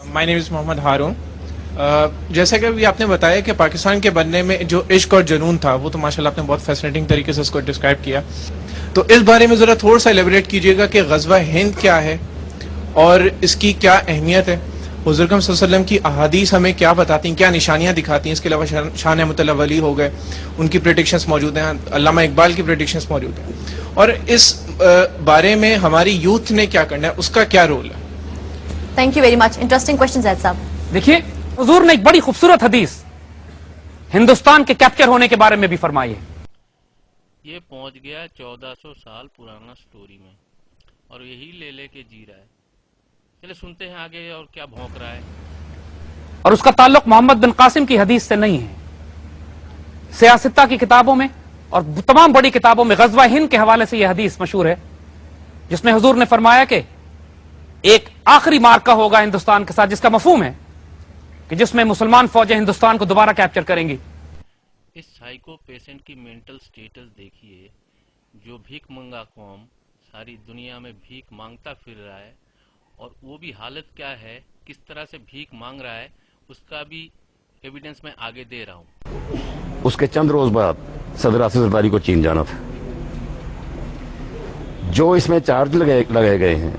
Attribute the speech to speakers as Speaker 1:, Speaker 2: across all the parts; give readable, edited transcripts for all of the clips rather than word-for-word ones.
Speaker 1: My name is Mohammad हारून। जैसा कि अभी आपने बताया कि पाकिस्तान के बनने में जो इश्क और जुनून था वो तो माशाल्लाह आपने बहुत फैसिनेटिंग तरीके से उसको डिस्क्राइब किया। तो इस बारे में ज़रा थोड़ा सा एलेबरेट कीजिएगा कि ग़ज़वा हिंद क्या है और इसकी क्या अहमियत है, हुज़ूर अकरम सल्लल्लाहु अलैहि वसल्लम की अहादीस हमें क्या बताती हैं, क्या निशानियाँ दिखाती हैं। इसके अलावा शान मुतल्ला वली हो गए, उनकी प्रेडिक्शंस मौजूद हैं, अल्लामा इकबाल की प्रेडिक्शंस मौजूद हैं, और इस बारे में हमारी यूथ ने क्या करना है, उसका क्या रोल है।
Speaker 2: Thank you very much. Interesting question Zaid साहब।
Speaker 3: देखिए, हुजूर ने एक बड़ी खूबसूरत हदीस हिंदुस्तान के कैप्चर होने के बारे में भी फरमाई है।
Speaker 4: ये पहुंच गया 1400 साल पुराना स्टोरी में और यही ले लेके जी रहा है। चलिए सुनते हैं आगे और क्या भौंक रहा है।
Speaker 3: और उसका ताल्लुक मोहम्मद बिन कासिम की हदीस से नहीं है। सियासत्ता की किताबों में और तमाम बड़ी किताबों में ग़ज़वा हिंद के हवाले से यह हदीस मशहूर है, जिसमें हुजूर ने फरमाया कि एक आखिरी मार्का होगा हिंदुस्तान के साथ, जिसका मफहूम है कि जिसमें मुसलमान फौजें हिंदुस्तान को दोबारा कैप्चर करेंगी।
Speaker 4: इस साइको पेशेंट की मेंटल स्टेटस देखिए। जो भीख मंगा कौम सारी दुनिया में भीख मांगता फिर रहा है, और वो भी हालत क्या है, किस तरह से भीख मांग रहा है, उसका भी एविडेंस मैं आगे दे रहा हूँ।
Speaker 5: उसके चंद रोज बाद सदर आसिफ जरदारी को चीन जाना था। जो इसमें चार्ज लगाए गए हैं,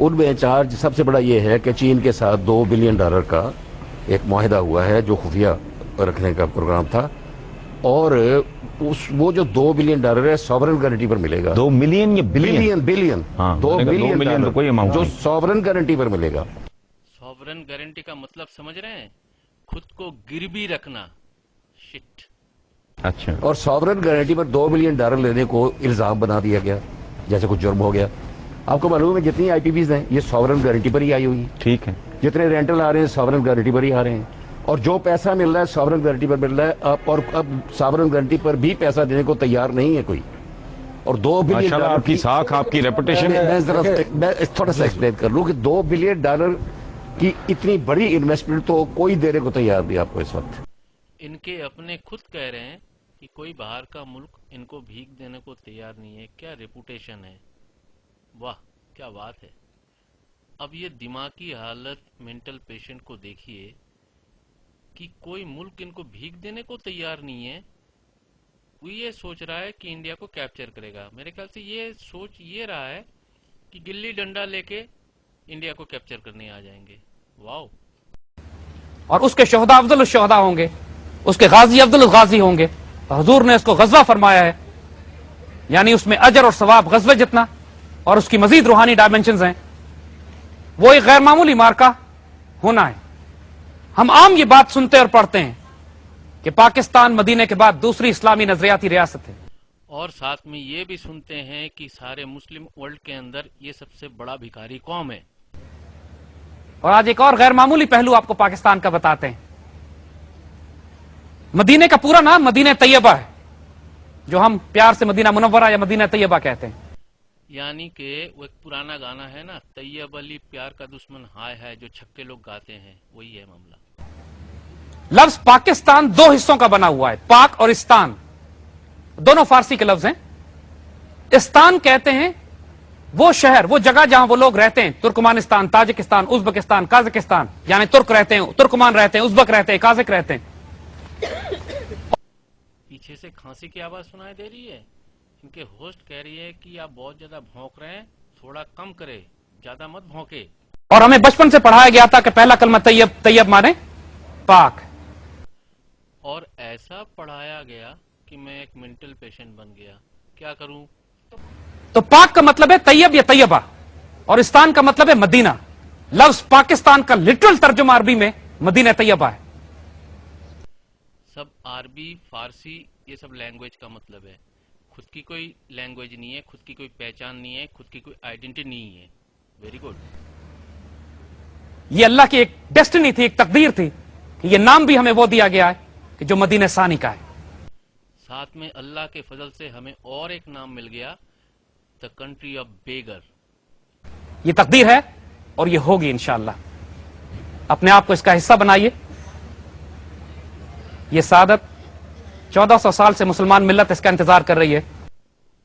Speaker 5: उनमें चार्ज सबसे बड़ा ये है कि चीन के साथ $2 बिलियन का एक मुआहिदा हुआ है जो खुफिया रखने का प्रोग्राम था, और वो जो $2 बिलियन है सॉवरन गारंटी पर मिलेगा।
Speaker 6: 2 मिलियन या बिलियन?
Speaker 5: बिलियन।
Speaker 6: हाँ,
Speaker 5: 2 बिलियन
Speaker 6: तो कोई अमाउंट
Speaker 5: जो
Speaker 6: नहीं।
Speaker 5: सॉवरन गारंटी पर मिलेगा।
Speaker 4: सॉवरन गारंटी का मतलब समझ रहे हैं? खुद को गिरवी रखना। शिट।
Speaker 6: अच्छा।
Speaker 5: और सॉवरन गारंटी पर $2 बिलियन लेने को इल्जाम बना दिया गया, जैसे कुछ जुर्म हो गया। आपको मालूम है जितनी आईपीबीज हैं ये सॉवरन गारंटी पर ही आई हुई है।
Speaker 6: ठीक है।
Speaker 5: जितने रेंटल आ रहे हैं सॉवरन गारंटी पर ही आ रहे हैं, और जो पैसा मिल रहा है सॉवरन गारंटी पर मिल रहा है। और अब सॉवरन गारंटी पर भी पैसा देने को तैयार नहीं है कोई। और $2 बिलियन
Speaker 6: आपकी साख, आपकी रेपुटेशन।
Speaker 5: मैं थोड़ा सा एक्सप्लेन कर लूं कि $2 बिलियन की इतनी बड़ी इन्वेस्टमेंट तो कोई देने को तैयार नहीं आपको इस वक्त।
Speaker 4: इनके अपने खुद कह रहे हैं कि कोई बाहर का मुल्क इनको भीख देने को तैयार नहीं है। क्या रेपुटेशन है, वाह क्या बात है। अब ये दिमागी हालत मेंटल पेशेंट को देखिए कि कोई मुल्क इनको भीख देने को तैयार नहीं है। वो ये सोच रहा है कि इंडिया को कैप्चर करेगा। मेरे ख्याल से ये सोच ये रहा है कि गिल्ली डंडा लेके इंडिया को कैप्चर करने आ जाएंगे। वाओ।
Speaker 3: और उसके शोहदा अफजल शोहदा होंगे, उसके गाजी अफजल गाजी होंगे। तो हुजूर ने उसको ग़ज़वा फरमाया है, यानी उसमें अजर और सवाब ग़ज़वे जितना, और उसकी मजीद रूहानी डायमेंशंस हैं। वो एक गैर मामूली मार्का होना है। हम आम ये बात सुनते और पढ़ते हैं कि पाकिस्तान मदीने के बाद दूसरी इस्लामी नजरियाती रियासत है,
Speaker 4: और साथ में ये भी सुनते हैं कि सारे मुस्लिम वर्ल्ड के अंदर ये सबसे बड़ा भिखारी कौम है।
Speaker 3: और आज एक और गैर मामूली पहलू आपको पाकिस्तान का बताते हैं। मदीने का पूरा नाम मदीना तैयबा है, जो हम प्यार से मदीना मुनव्वरा या मदीना तैयबा कहते हैं।
Speaker 4: यानी कि वो एक पुराना गाना है ना, तैयब अली प्यार का दुश्मन हाय है, जो छक्के लोग गाते हैं, वही है मामला।
Speaker 3: लफ्ज पाकिस्तान 2 हिस्सों का बना हुआ है, पाक और इस्तान। दोनों फारसी के लफ्ज हैं। इस्तान कहते हैं वो शहर, वो जगह जहां वो लोग रहते हैं, तुर्कमानिस्तान, ताजिकिस्तान, उज्बेकिस्तान, काजाकिस्तान, यानी तुर्क रहते हैं, तुर्कमान रहते हैं, उज्बक रहते हैं, काजिक रहते हैं।
Speaker 4: पीछे से खांसी की आवाज सुनाई दे रही है। इनके होस्ट कह रही है कि आप बहुत ज्यादा भौंक रहे हैं, थोड़ा कम करे, ज्यादा मत भौंके।
Speaker 3: और हमें बचपन से पढ़ाया गया था कि पहला कलमा तैयब, तैयब माने पाक।
Speaker 4: और ऐसा पढ़ाया गया कि मैं एक मेंटल पेशेंट बन गया। क्या करूं?
Speaker 3: तो पाक का मतलब है तैयब या तैयबा, और इस्तान का मतलब है मदीना। लफ्ज पाकिस्तान का लिटरल तर्जुमा अरबी में मदीना तैयबा है।
Speaker 4: सब अरबी फारसी ये सब लैंग्वेज का मतलब है। खुद की कोई लैंग्वेज नहीं है, खुद की कोई पहचान नहीं है, खुद की कोई आइडेंटिटी नहीं है। Very good.
Speaker 3: ये अल्लाह की एक डेस्टिनी थी, एक तकदीर थी कि ये नाम भी हमें वो दिया गया है कि जो मदीना सानी का है।
Speaker 4: साथ में अल्लाह के फजल से हमें और एक नाम मिल गया, द कंट्री ऑफ बेगर।
Speaker 3: ये तकदीर है और ये होगी इंशाअल्लाह। अपने आप को इसका हिस्सा बनाइए। ये सादत 1400 साल से मुसलमान मिल्लत इसका इंतजार कर रही है।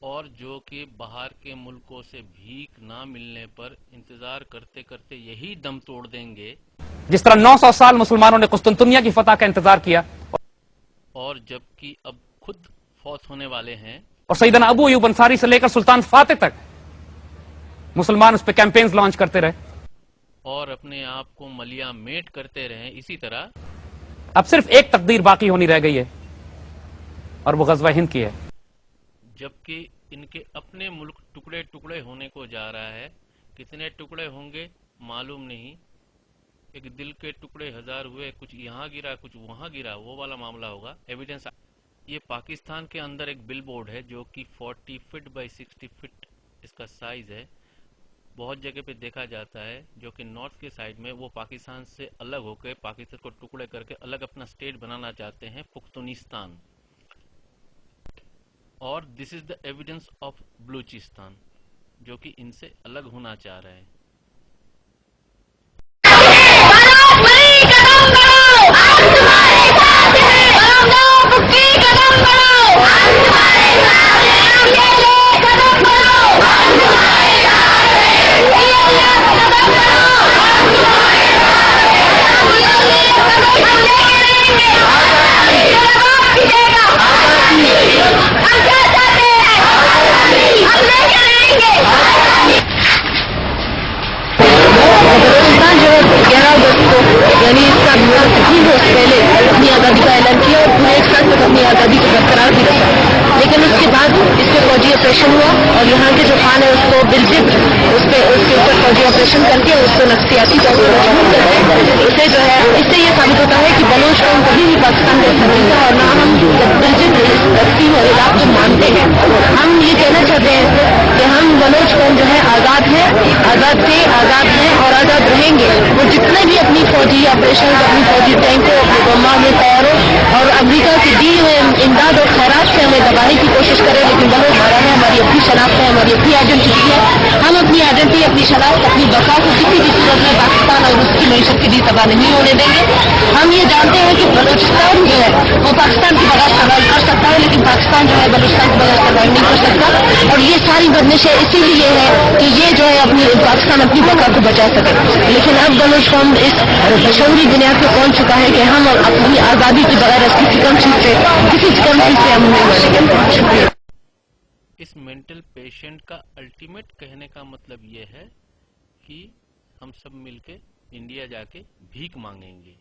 Speaker 4: और जो कि बाहर के मुल्कों से भीख ना मिलने पर इंतजार करते करते यही दम तोड़ देंगे
Speaker 3: जिस तरह 900 साल मुसलमानों ने कुस्तुनतुनिया की फतह का इंतजार किया
Speaker 4: और जबकि अब खुद फौत होने वाले हैं,
Speaker 3: और सैयदना अबू अयूब अंसारी से लेकर सुल्तान फातिह तक मुसलमान उस पर कैंपेन्स लॉन्च करते रहे,
Speaker 4: और अपने आप को मलिया मेट करते रहे, इसी तरह
Speaker 3: अब सिर्फ एक तकदीर बाकी होनी रह गई है और वो गजवा हिंद की है।
Speaker 4: जबकि इनके अपने मुल्क टुकड़े टुकड़े होने को जा रहा है। कितने टुकड़े होंगे मालूम नहीं। एक दिल के टुकड़े हजार हुए, कुछ यहाँ गिरा कुछ वहाँ गिरा, वो वाला मामला होगा। एविडेंस ये पाकिस्तान के अंदर एक बिल बोर्ड है जो कि 40 फीट बाई 60 फीट इसका साइज है। बहुत जगह पे देखा जाता है जो कि नॉर्थ के साइड में वो पाकिस्तान से अलग होकर पाकिस्तान को टुकड़े करके अलग अपना स्टेट बनाना चाहते हैं, पुख्तुनिस्तान। और this is the evidence of Balochistan जो कि इनसे अलग होना चाह रहे हैं।
Speaker 7: यानी इसका भी वर्ष पहले अपनी आज़ादी का ऐलान किया और पूरे एक साल तक अपनी आज़ादी को बरकरार भी रखा, लेकिन उसके बाद इस पर फौजी ऑपरेशन हुआ और यहाँ के जो खान है उसको बिलजित उसके ऊपर फौजी ऑपरेशन करके उसको नफ्सियाती तौर पर मजबूर करके इसे जो है इससे ये साबित होता है कि बलोच कौम कभी भी पाकिस्तान का हिस्सा नहीं था और ना हम बिलजित तकसीम और इलाक को मानते हैं। हम ये कहना चाहते हैं कि हम बलोच कौम जो है आज़ाद है, आज़ाद थे, आज़ाद हैं और आज़ाद रहेंगे। वो जितने भी अपनी फौजी ऑपरेशन, अपनी फौजी टैंकों, अपने बम्मा में तैयारों और अमेरिका की दी हुए इमदाद और खैरात से हमें दबाने की कोशिश करें, लेकिन वो हमारा है, हमारी अपनी शनाख्त है, हमारी अपनी आइडेंटिटी है। हम अपनी आइडेंटिटी, अपनी शनाख्त, अपनी बका को किसी भी सूरत में पाकिस्तान और उसकी मैशत के लिए तबाह नहीं होने देंगे। हम ये जानते हैं कि बलूचिस्तान जो है वो पाकिस्तान की बगैर सर्वाइव कर सकता है, लेकिन पाकिस्तान जो है बलूचिस्तान की बगैर सर्वाइव नहीं कर सकता। और ये सारी बंदिशें इसीलिए है कि ये जो है अपनी पाकिस्तान अपनी बका को बचा सके। लेकिन अब बलूच कौम इस शऊरी बुनियाद पे पहुंच चुका है कि हम अपनी आज़ादी की बगैर किसी कम चीज से हम नहीं मानेंगे। शुक्रिया।
Speaker 4: इस मेंटल पेशेंट का अल्टीमेट कहने का मतलब ये है कि हम सब मिलके इंडिया जाके भीख मांगेंगे।